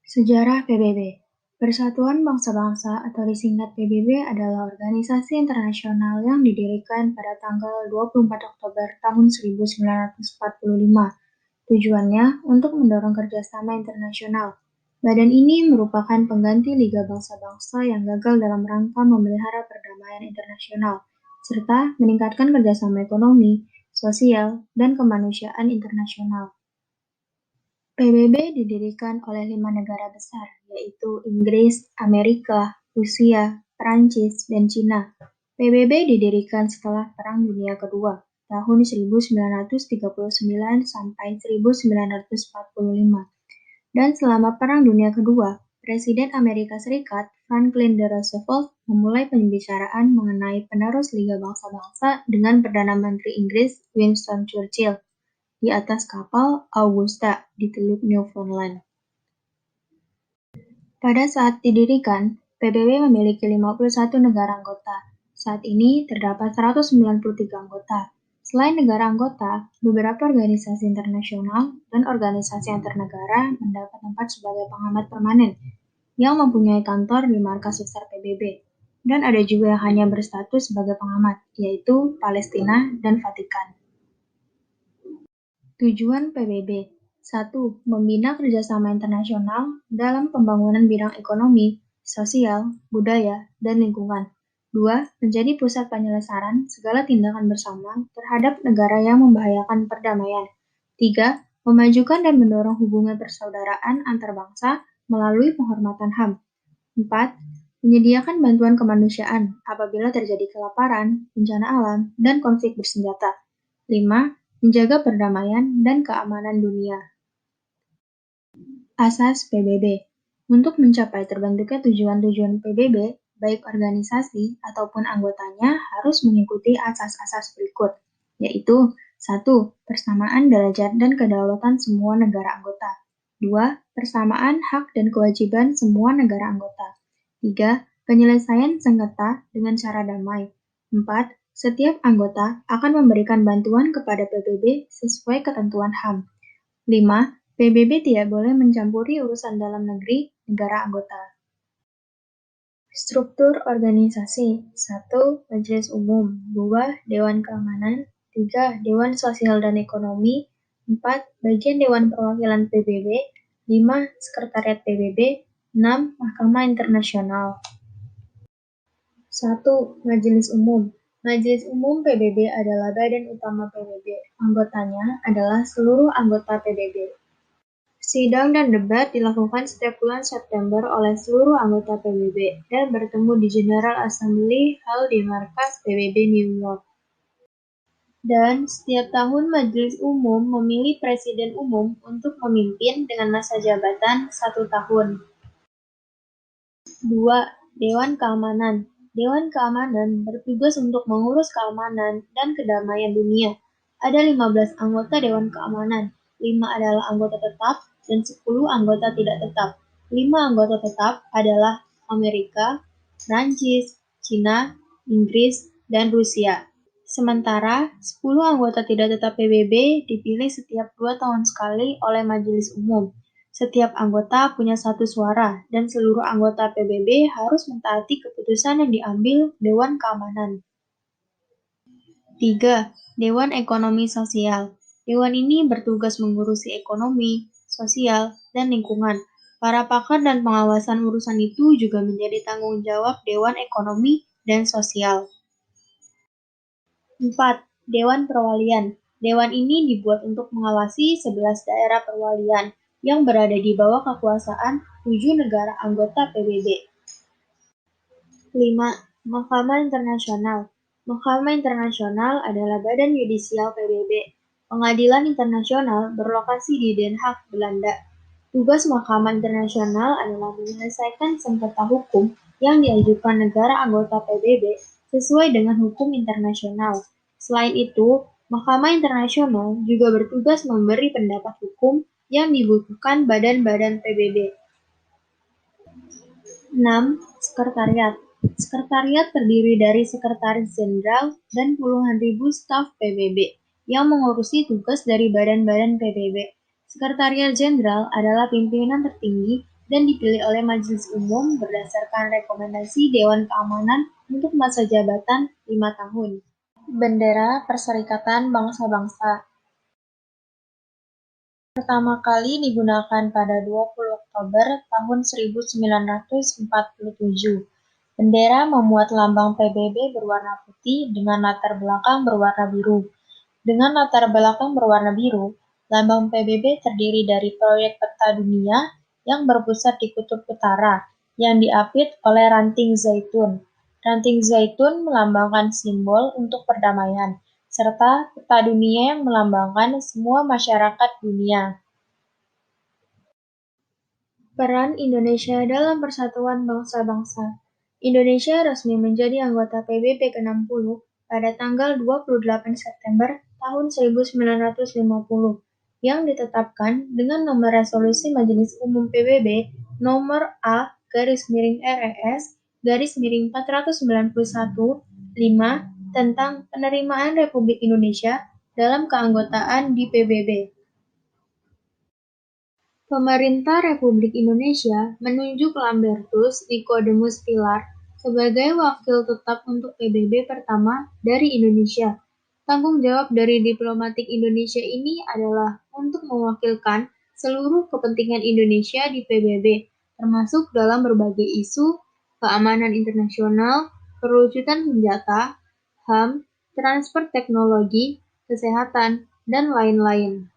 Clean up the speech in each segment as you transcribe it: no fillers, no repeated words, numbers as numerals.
Sejarah PBB. Persatuan Bangsa-Bangsa atau disingkat PBB adalah organisasi internasional yang didirikan pada tanggal 24 Oktober tahun 1945. Tujuannya untuk mendorong kerjasama internasional. Badan ini merupakan pengganti Liga Bangsa-Bangsa yang gagal dalam rangka memelihara perdamaian internasional, serta meningkatkan kerjasama ekonomi, sosial, dan kemanusiaan internasional. PBB didirikan oleh 5 negara besar, yaitu Inggris, Amerika, Rusia, Prancis, dan Cina. PBB didirikan setelah Perang Dunia Kedua, tahun 1939 sampai 1945. Dan selama Perang Dunia Kedua, Presiden Amerika Serikat Franklin D. Roosevelt memulai pembicaraan mengenai penerus Liga Bangsa-Bangsa dengan Perdana Menteri Inggris Winston Churchill di atas kapal Augusta di Teluk Newfoundland. Pada saat didirikan, PBB memiliki 51 negara anggota. Saat ini terdapat 193 anggota. Selain negara anggota, beberapa organisasi internasional dan organisasi antar negara mendapat tempat sebagai pengamat permanen yang mempunyai kantor di markas besar PBB. Dan ada juga yang hanya berstatus sebagai pengamat, yaitu Palestina dan Vatikan. Tujuan PBB: 1. Membina kerjasama internasional dalam pembangunan bidang ekonomi, sosial, budaya, dan lingkungan. 2. Menjadi pusat penyelesaian segala tindakan bersama terhadap negara yang membahayakan perdamaian. 3. Memajukan dan mendorong hubungan persaudaraan antar bangsa melalui penghormatan HAM. 4. Menyediakan bantuan kemanusiaan apabila terjadi kelaparan, bencana alam, dan konflik bersenjata. 5. Menjaga perdamaian dan keamanan dunia. Asas PBB. Untuk mencapai terbentuknya tujuan-tujuan PBB, baik organisasi ataupun anggotanya harus mengikuti asas-asas berikut, yaitu 1. Persamaan derajat dan kedaulatan semua negara anggota. 2. Persamaan hak dan kewajiban semua negara anggota. 3. Penyelesaian sengketa dengan cara damai. 4. Setiap anggota akan memberikan bantuan kepada PBB sesuai ketentuan HAM. 5. PBB tidak boleh mencampuri urusan dalam negeri negara anggota. Struktur organisasi. 1. Majelis Umum. 2. Dewan Keamanan. 3. Dewan Sosial dan Ekonomi. 4. Bagian Dewan Perwakilan PBB. 5. Sekretariat PBB. 6. Mahkamah Internasional. 1. Majelis Umum. Majelis Umum PBB adalah badan utama PBB. Anggotanya adalah seluruh anggota PBB. Sidang dan debat dilakukan setiap bulan September oleh seluruh anggota PBB dan bertemu di General Assembly Hall di markas PBB New York. Dan setiap tahun Majelis Umum memilih Presiden Umum untuk memimpin dengan masa jabatan 1 tahun. 2. Dewan Keamanan. Dewan Keamanan bertugas untuk mengurus keamanan dan kedamaian dunia. Ada 15 anggota Dewan Keamanan. 5 adalah anggota tetap dan 10 anggota tidak tetap. 5 anggota tetap adalah Amerika, Prancis, Cina, Inggris, dan Rusia. Sementara 10 anggota tidak tetap PBB dipilih setiap 2 tahun sekali oleh Majelis Umum. Setiap anggota punya 1 suara, dan seluruh anggota PBB harus mentaati keputusan yang diambil Dewan Keamanan. 3. Dewan Ekonomi Sosial. Dewan ini bertugas mengurusi ekonomi, sosial, dan lingkungan. Para pakar dan pengawasan urusan itu juga menjadi tanggung jawab Dewan Ekonomi dan Sosial. 4. Dewan Perwalian. Dewan ini dibuat untuk mengawasi 11 daerah perwalian yang berada di bawah kekuasaan 7 negara anggota PBB. 5. Mahkamah Internasional. Mahkamah Internasional adalah badan yudisial PBB. Pengadilan internasional berlokasi di Den Haag, Belanda. Tugas Mahkamah Internasional adalah menyelesaikan sengketa hukum yang diajukan negara anggota PBB sesuai dengan hukum internasional. Selain itu, Mahkamah Internasional juga bertugas memberi pendapat hukum yang dibutuhkan badan-badan PBB. 6. Sekretariat. Sekretariat terdiri dari sekretaris jenderal dan puluhan ribu staf PBB yang mengurusi tugas dari badan-badan PBB. Sekretariat jenderal adalah pimpinan tertinggi dan dipilih oleh Majelis Umum berdasarkan rekomendasi Dewan Keamanan untuk masa jabatan 5 tahun. Bendera Perserikatan Bangsa-Bangsa pertama kali digunakan pada 20 Oktober tahun 1947. Bendera memuat lambang PBB berwarna putih dengan latar belakang berwarna biru. Dengan latar belakang berwarna biru, lambang PBB terdiri dari proyek peta dunia yang berpusat di kutub utara, yang diapit oleh ranting zaitun. Ranting zaitun melambangkan simbol untuk perdamaian, serta peta dunia yang melambangkan semua masyarakat dunia. Peran Indonesia dalam Persatuan Bangsa-Bangsa. Indonesia resmi menjadi anggota PBB ke-60 pada tanggal 28 September tahun 1950 yang ditetapkan dengan nomor resolusi Majelis Umum PBB nomor A/RES/491/5 tentang penerimaan Republik Indonesia dalam keanggotaan di PBB. Pemerintah Republik Indonesia menunjuk Lambertus Nicodemus Pilar sebagai wakil tetap untuk PBB pertama dari Indonesia. Tanggung jawab dari diplomatik Indonesia ini adalah untuk mewakilkan seluruh kepentingan Indonesia di PBB, termasuk dalam berbagai isu, keamanan internasional, perwujudan senjata, HAM, transfer teknologi, kesehatan, dan lain-lain.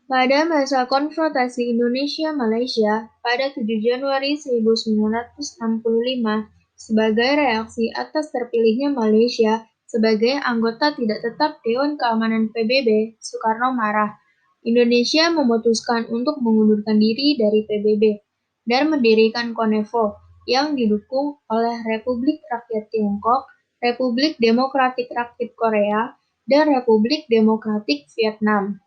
Pada masa konfrontasi Indonesia-Malaysia pada 7 Januari 1965, sebagai reaksi atas terpilihnya Malaysia sebagai anggota tidak tetap Dewan Keamanan PBB, Soekarno marah. Indonesia memutuskan untuk mengundurkan diri dari PBB dan mendirikan KONEVO yang didukung oleh Republik Rakyat Tiongkok, Republik Demokratik Rakyat Korea, dan Republik Demokratik Vietnam.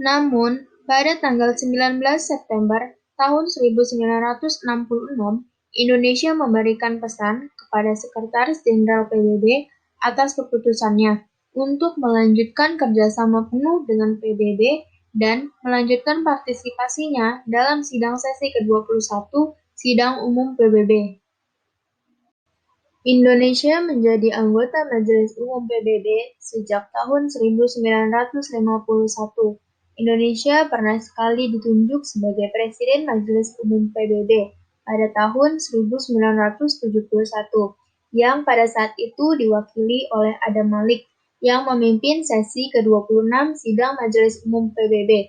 Namun, pada tanggal 19 September tahun 1966, Indonesia memberikan pesan kepada Sekretaris Jenderal PBB atas keputusannya untuk melanjutkan kerjasama penuh dengan PBB dan melanjutkan partisipasinya dalam sidang sesi ke-21 Sidang Umum PBB. Indonesia menjadi anggota Majelis Umum PBB sejak tahun 1951. Indonesia pernah sekali ditunjuk sebagai Presiden Majelis Umum PBB pada tahun 1971, yang pada saat itu diwakili oleh Adam Malik, yang memimpin sesi ke-26 Sidang Majelis Umum PBB.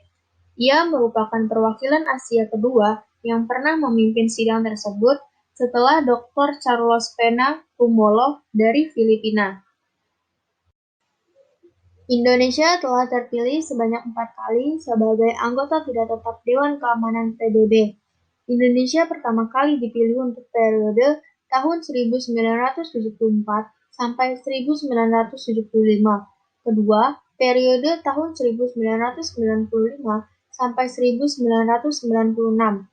Ia merupakan perwakilan Asia kedua yang pernah memimpin sidang tersebut setelah Dr. Carlos Pena Kumolo dari Filipina. Indonesia telah terpilih sebanyak 4 kali sebagai anggota tidak tetap Dewan Keamanan PBB. Indonesia pertama kali dipilih untuk periode tahun 1974 sampai 1975. Kedua, periode tahun 1995 sampai 1996.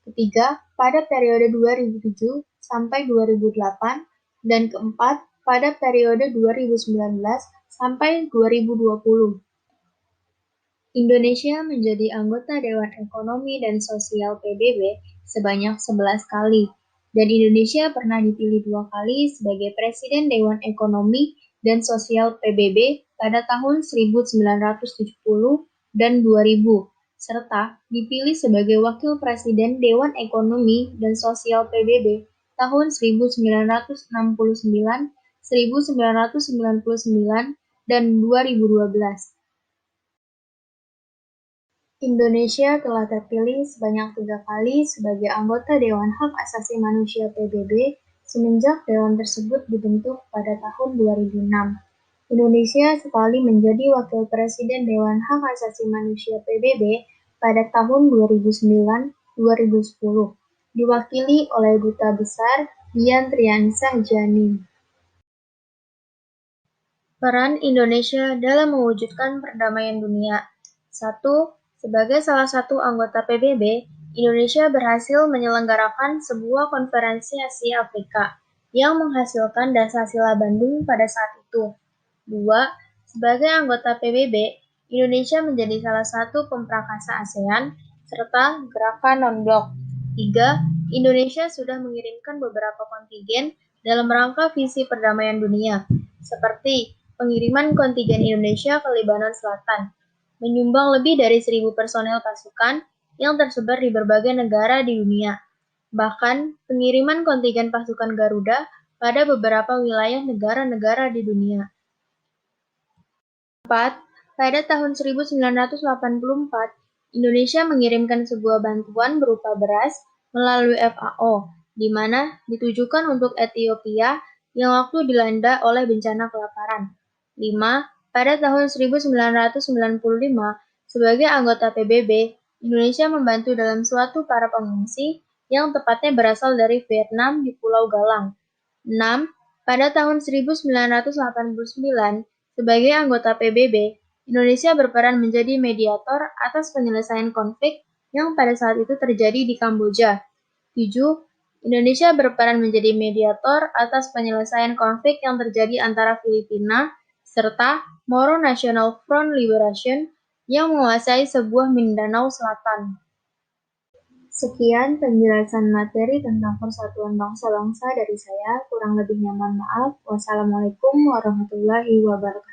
Ketiga, pada periode 2007 sampai 2008. Dan keempat, pada periode 2019 sampai 2020. Indonesia menjadi anggota Dewan Ekonomi dan Sosial PBB sebanyak 11 kali, dan Indonesia pernah dipilih 2 kali sebagai Presiden Dewan Ekonomi dan Sosial PBB pada tahun 1970 dan 2000, serta dipilih sebagai Wakil Presiden Dewan Ekonomi dan Sosial PBB tahun 1969, 1999, dan 2012. Indonesia telah terpilih sebanyak 3 kali sebagai anggota Dewan Hak Asasi Manusia PBB semenjak dewan tersebut dibentuk pada tahun 2006. Indonesia sekali menjadi Wakil Presiden Dewan Hak Asasi Manusia PBB pada tahun 2009-2010, diwakili oleh Duta Besar Dian Triansah Jani. Peran Indonesia dalam mewujudkan perdamaian dunia. 1. Sebagai salah satu anggota PBB, Indonesia berhasil menyelenggarakan sebuah konferensi Asia Afrika yang menghasilkan Dasar Sila Bandung pada saat itu. 2. Sebagai anggota PBB, Indonesia menjadi salah satu pemprakasa ASEAN, serta gerakan non-blok. 3. Indonesia sudah mengirimkan beberapa kontingen dalam rangka visi perdamaian dunia, seperti pengiriman kontingen Indonesia ke Lebanon Selatan, menyumbang lebih dari 1.000 personel pasukan yang tersebar di berbagai negara di dunia. Bahkan, pengiriman kontingen pasukan Garuda pada beberapa wilayah negara-negara di dunia. 4. Pada tahun 1984, Indonesia mengirimkan sebuah bantuan berupa beras melalui FAO, di mana ditujukan untuk Ethiopia yang waktu dilanda oleh bencana kelaparan. 5. Pada tahun 1995, sebagai anggota PBB, Indonesia membantu dalam suatu para pengungsi yang tepatnya berasal dari Vietnam di Pulau Galang. 6. Pada tahun 1989, sebagai anggota PBB, Indonesia berperan menjadi mediator atas penyelesaian konflik yang pada saat itu terjadi di Kamboja. 7. Indonesia berperan menjadi mediator atas penyelesaian konflik yang terjadi antara Filipina serta Moro National Front Liberation yang menguasai sebuah Mindanao Selatan. Sekian penjelasan materi tentang Persatuan Bangsa-Bangsa dari saya, kurang lebihnya mohon maaf. Wassalamualaikum warahmatullahi wabarakatuh.